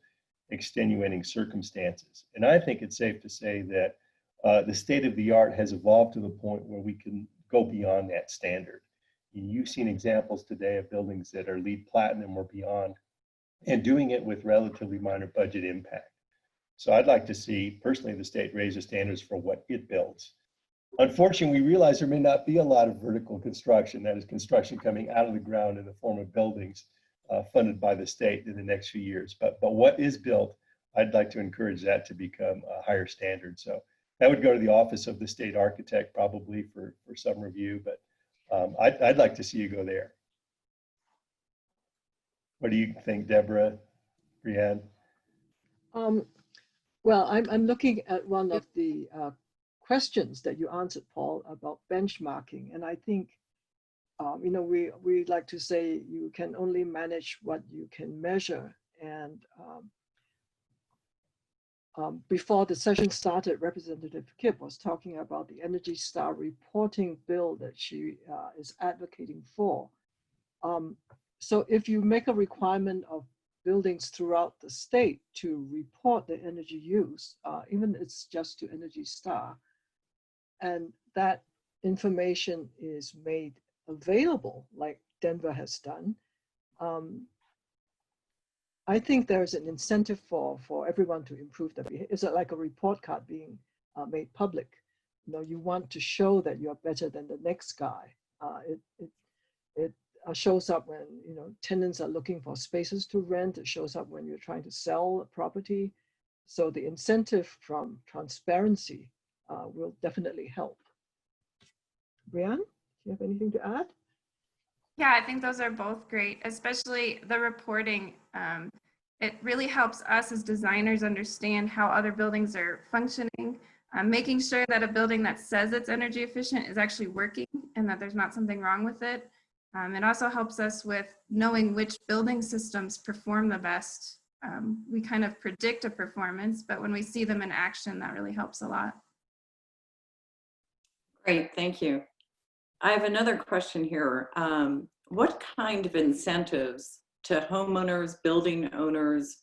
extenuating circumstances. And I think it's safe to say that the state of the art has evolved to the point where we can go beyond that standard. You've seen examples today of buildings that are LEED Platinum or beyond, and doing it with relatively minor budget impact. So I'd like to see, personally, the state raise the standards for what it builds. Unfortunately, we realize there may not be a lot of vertical construction, that is construction coming out of the ground in the form of buildings funded by the state in the next few years. But what is built, I'd like to encourage that to become a higher standard. So that would go to the office of the state architect probably for some review, but I'd like to see you go there. What do you think, Deborah, Brianne? Well, I'm looking at one of the questions that you answered, Paul, about benchmarking. And I think, you know, we like to say you can only manage what you can measure. And before the session started, Representative Kipp was talking about the Energy Star reporting bill that she is advocating for. So if you make a requirement of buildings throughout the state to report their energy use, even it's just to Energy Star, and that information is made available like Denver has done, I think there's an incentive for everyone to improve their behavior. It's like a report card being made public. You know, you want to show that you're better than the next guy. It shows up when, you know, tenants are looking for spaces to rent. It shows up when you're trying to sell a property. So the incentive from transparency will definitely help. Brianne, do you have anything to add? Yeah, I think those are both great, especially the reporting. It really helps us as designers understand how other buildings are functioning, making sure that a building that says it's energy efficient is actually working and that there's not something wrong with it. It also helps us with knowing which building systems perform the best. We kind of predict a performance, but when we see them in action, that really helps a lot. Great, thank you. I have another question here. What kind of incentives to homeowners, building owners,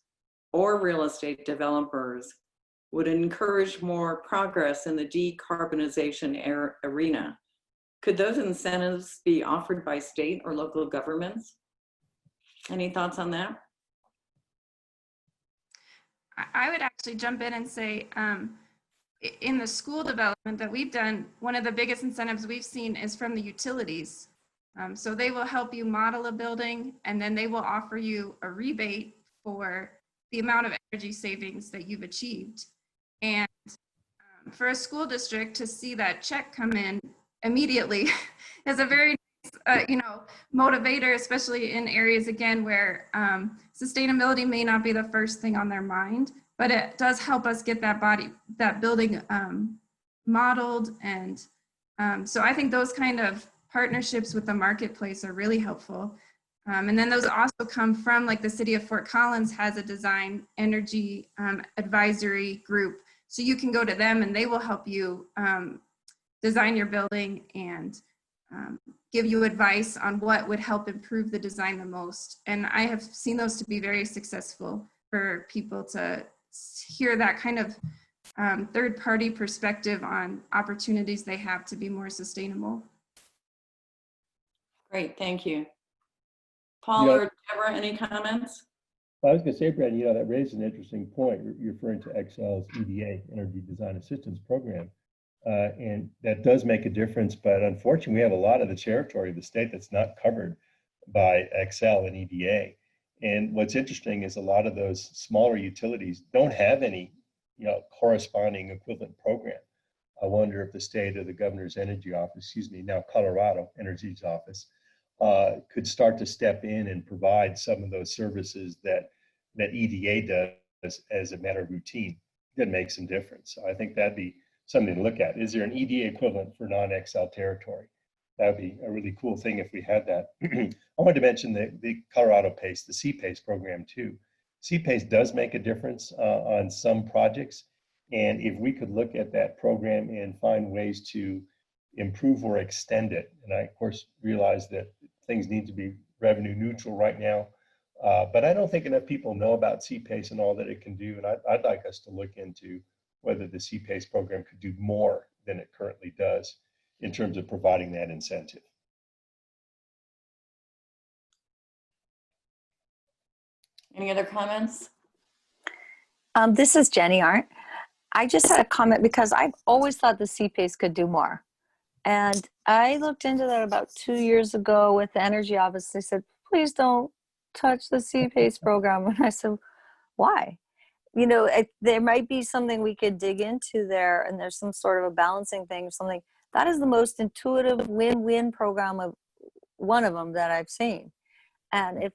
or real estate developers would encourage more progress in the decarbonization arena? Could those incentives be offered by state or local governments? Any thoughts on that? I would actually jump in and say, in the school development that we've done, one of the biggest incentives we've seen is from the utilities. So they will help you model a building, and then they will offer you a rebate for the amount of energy savings that you've achieved. And for a school district to see that check come in immediately is a very nice, motivator, especially in areas, again, where sustainability may not be the first thing on their mind, but it does help us get that building modeled. And so I think those kind of partnerships with the marketplace are really helpful. And then those also come from, like, the city of Fort Collins has a design energy advisory group So you can go to them and they will help you design your building and give you advice on what would help improve the design the most. And I have seen those to be very successful for people to hear that kind of third-party perspective on opportunities they have to be more sustainable. Great, thank you. Paul Yeah. or Deborah, any comments? I was going to say, Brad, that raises an interesting point. You're referring to Excel's EDA, Energy Design Assistance Program. And that does make a difference, but unfortunately, we have a lot of the territory of the state that's not covered by Excel and EDA. And what's interesting is a lot of those smaller utilities don't have any, corresponding equivalent program. I wonder if the state or the governor's energy office, now Colorado Energy's office, could start to step in and provide some of those services that EDA does as a matter of routine that makes some difference. So I think that'd be something to look at. Is there an EDA equivalent for non-Excel territory? That'd be a really cool thing if we had that. I wanted to mention the Colorado PACE, the CPACE program too. CPACE does make a difference on some projects. And if we could look at that program and find ways to improve or extend it, and I, of course, realize that things need to be revenue neutral right now, but I don't think enough people know about CPACE and all that it can do. And I'd like us to look into whether the CPACE program could do more than it currently does in terms of providing that incentive. Any other comments? This is Jenny Arndt. I just had a comment because I've always thought the CPACE could do more. And I looked into that about 2 years ago with the energy office. They said, please don't touch the CPACE program. And I said, why? There might be something we could dig into there, and there's some sort of a balancing thing or something. That is the most intuitive win-win program of one of them that I've seen. And if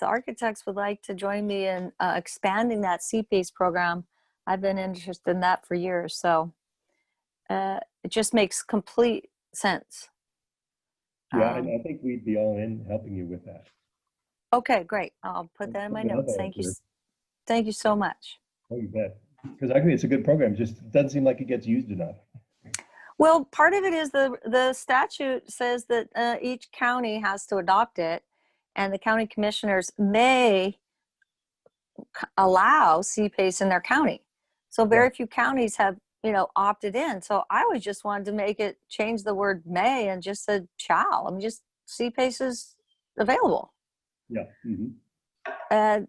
the architects would like to join me in expanding that CPACE program, I've been interested in that for years. So it just makes complete sense. Yeah, and I think we'd be all in helping you with that. Okay, great. I'll put that in my notes. Thank you. Thank you so much. Oh, you bet. Because I agree, it's a good program. Just doesn't seem like it gets used enough. Well, part of it is the statute says that each county has to adopt it, and the county commissioners may allow CPACE in their county. So very few counties have, opted in. So I was just wanted to change the word may and just said shall. I mean, just CPACE is available. Yeah. Mm-hmm. And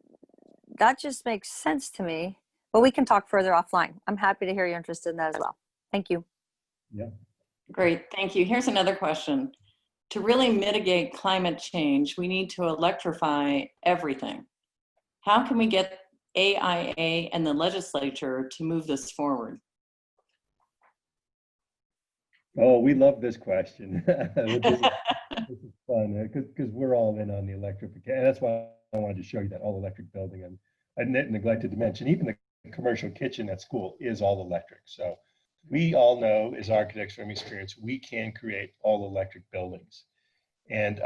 that just makes sense to me. But we can talk further offline. I'm happy to hear you're interested in that as well. Thank you. Yeah. Great, thank you. Here's another question. To really mitigate climate change, we need to electrify everything. How can we get AIA and the legislature to move this forward? Oh, we love this question. This is fun because we're all in on the electrification. That's why I wanted to show you that all electric building. And I neglected to mention, even the commercial kitchen at school is all electric. So we all know, as architects from experience, we can create all electric buildings. And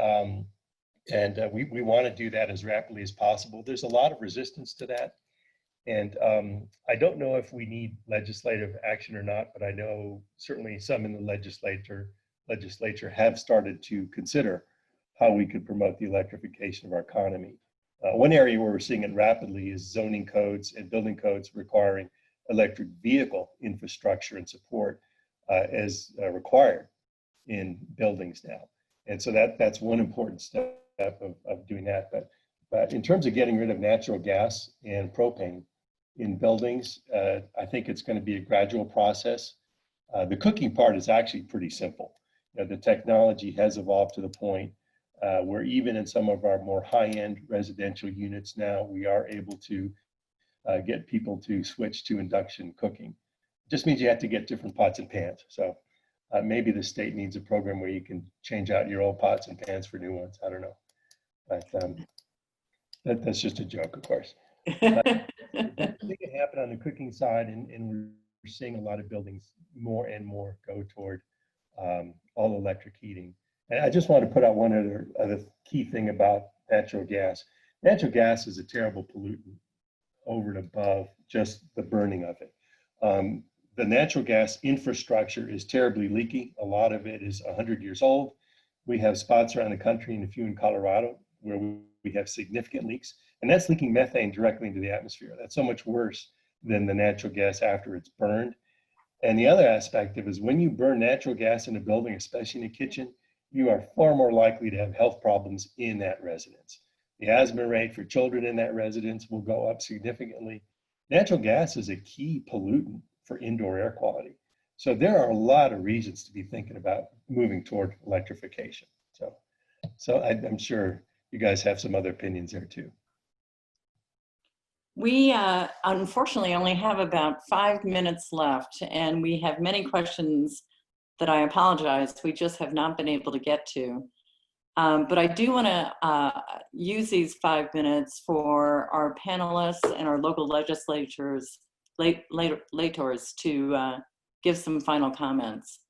we want to do that as rapidly as possible. There's a lot of resistance to that. And I don't know if we need legislative action or not, but I know certainly some in the legislature have started to consider how we could promote the electrification of our economy. One area where we're seeing it rapidly is zoning codes and building codes requiring electric vehicle infrastructure and support as required in buildings now. And so that's one important step of doing that. But in terms of getting rid of natural gas and propane in buildings, I think it's going to be a gradual process. The cooking part is actually pretty simple. The technology has evolved to the point where even in some of our more high-end residential units now, we are able to get people to switch to induction cooking. It just means you have to get different pots and pans. So maybe the state needs a program where you can change out your old pots and pans for new ones. I don't know. But that's just a joke, of course. But I think it happened on the cooking side, and we're seeing a lot of buildings more and more go toward all electric heating. And I just want to put out one other key thing about natural gas. Natural gas is a terrible pollutant over and above just the burning of it. The natural gas infrastructure is terribly leaky. A lot of it is 100 years old. We have spots around the country and a few in Colorado where we have significant leaks, and that's leaking methane directly into the atmosphere. That's so much worse than the natural gas after it's burned. And the other aspect of it is when you burn natural gas in a building, especially in a kitchen, you are far more likely to have health problems in that residence. The asthma rate for children in that residence will go up significantly. Natural gas is a key pollutant for indoor air quality. So there are a lot of reasons to be thinking about moving toward electrification. So I'm sure you guys have some other opinions there too. We unfortunately only have about 5 minutes left, and we have many questions that I apologize, we just have not been able to get to. But I do want to use these 5 minutes for our panelists and our local legislators to give some final comments.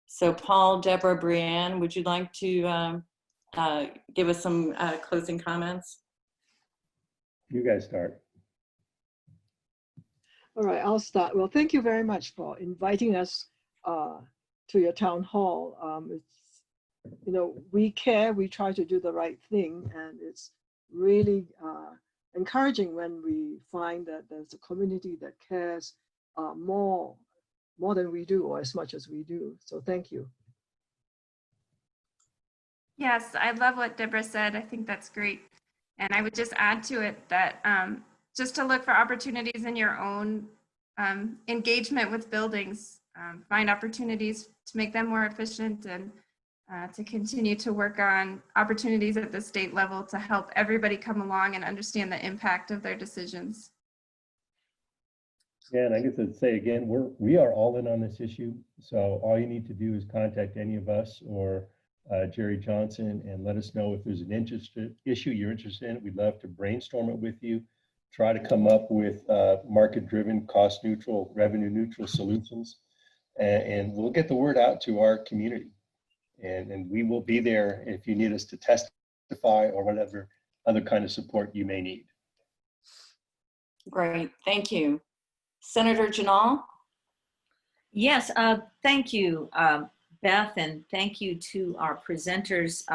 So Paul, Deborah, Brianne, would you like to give us some closing comments? You guys start. All right, I'll start. Well, thank you very much for inviting us to your town hall. We care, we try to do the right thing, and it's really encouraging when we find that there's a community that cares more than we do, or as much as we do. So thank you. Yes, I love what Deborah said. I think that's great. And I would just add to it that just to look for opportunities in your own engagement with buildings, find opportunities to make them more efficient, and to continue to work on opportunities at the state level to help everybody come along and understand the impact of their decisions. Yeah, and I guess I'd say again, we are all in on this issue. So all you need to do is contact any of us or Jerry Johnson and let us know if there's an issue you're interested in. We'd love to brainstorm it with you, try to come up with market-driven, cost-neutral, revenue-neutral solutions, and we'll get the word out to our community. And we will be there if you need us to testify or whatever other kind of support you may need. Great, thank you. Senator Janal? Yes, thank you, Beth, and thank you to our presenters.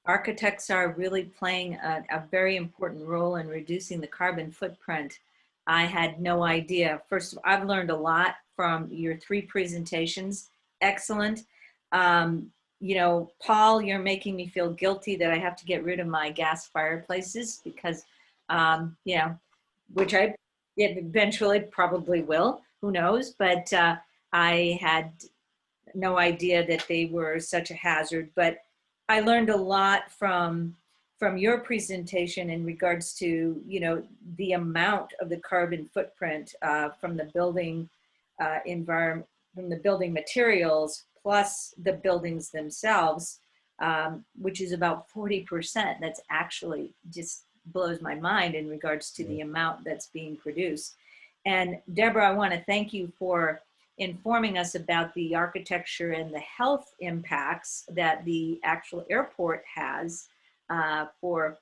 Architects are really playing a very important role in reducing the carbon footprint. I had no idea. First of all, I've learned a lot from your 3 presentations. Excellent. Paul, you're making me feel guilty that I have to get rid of my gas fireplaces because, which I eventually probably will, who knows, but I had no idea that they were such a hazard. But I learned a lot from your presentation in regards to, the amount of the carbon footprint from the building environment, from the building materials, plus the buildings themselves, which is about 40%. That's actually just blows my mind in regards to the amount that's being produced. And Deborah, I want to thank you for informing us about the architecture and the health impacts that the actual airport has for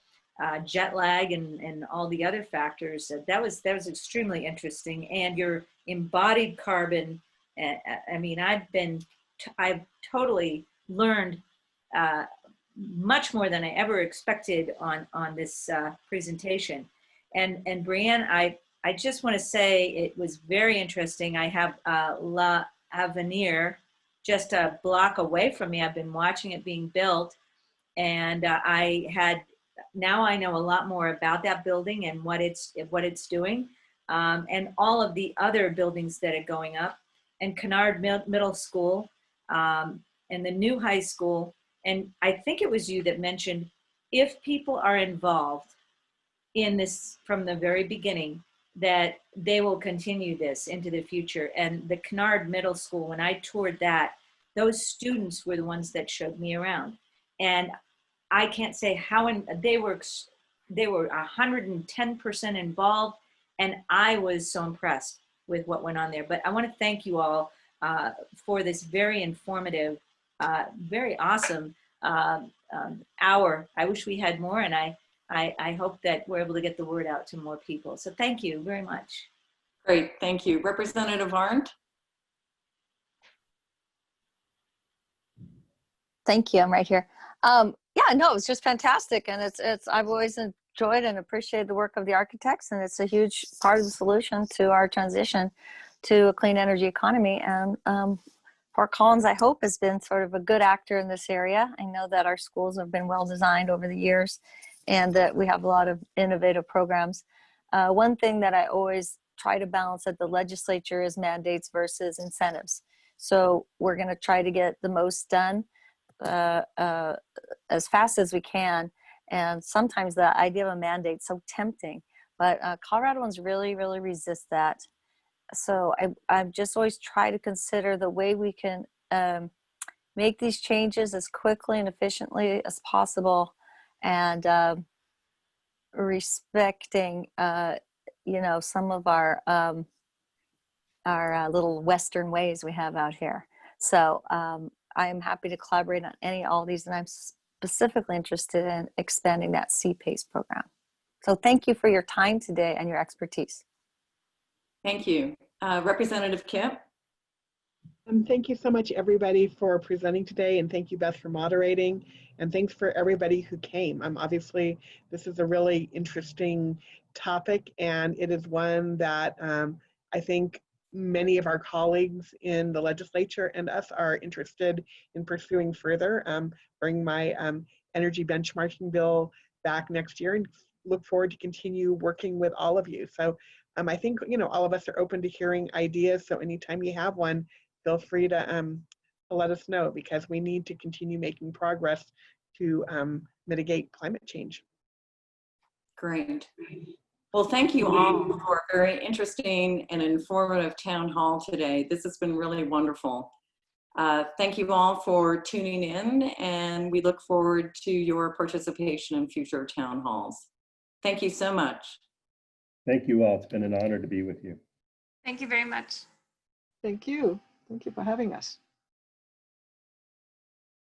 jet lag and all the other factors. That was extremely interesting. And your embodied carbon, I mean, I've totally learned much more than I ever expected on this presentation. And Brianne, I just want to say it was very interesting. I have La Avenir just a block away from me. I've been watching it being built, and now I know a lot more about that building and what it's doing, and all of the other buildings that are going up, and Kennard Middle School, and the new high school. And I think it was you that mentioned if people are involved in this from the very beginning, that they will continue this into the future. And the Kennard Middle School, when I toured that, those students were the ones that showed me around. And I can't say how they were 110% involved, and I was so impressed with what went on there. But I want to thank you all for this very informative, very awesome hour. I wish we had more, and I hope that we're able to get the word out to more people. So thank you very much. Great, thank you. Representative Arndt? Thank you. I'm right here. Yeah, no, it's just fantastic, and I've always enjoyed and appreciated the work of the architects, and it's a huge part of the solution to our transition to a clean energy economy. And Fort Collins, I hope, has been sort of a good actor in this area. I know that our schools have been well designed over the years, and that we have a lot of innovative programs. One thing that I always try to balance at the legislature is mandates versus incentives. So we're going to try to get the most done as fast as we can. And sometimes the idea of a mandate is so tempting, but Coloradoans really, really resist that. So I just always try to consider the way we can make these changes as quickly and efficiently as possible, and respecting, some of our little Western ways we have out here. So I am happy to collaborate on all these, and I'm specifically interested in expanding that CPACE program. So thank you for your time today and your expertise. Thank you. Representative Kip? Thank you so much, everybody, for presenting today, and thank you, Beth, for moderating, and thanks for everybody who came. Obviously, this is a really interesting topic, and it is one that I think many of our colleagues in the legislature and us are interested in pursuing further. Bring my energy benchmarking bill back next year, and look forward to continue working with all of you. So I think, all of us are open to hearing ideas, so anytime you have one, feel free to let us know, because we need to continue making progress to mitigate climate change. Great. Well, thank you all for a very interesting and informative town hall today. This has been really wonderful. Thank you all for tuning in, and we look forward to your participation in future town halls. Thank you so much. Thank you all. It's been an honor to be with you. Thank you very much. Thank you. Thank you for having us.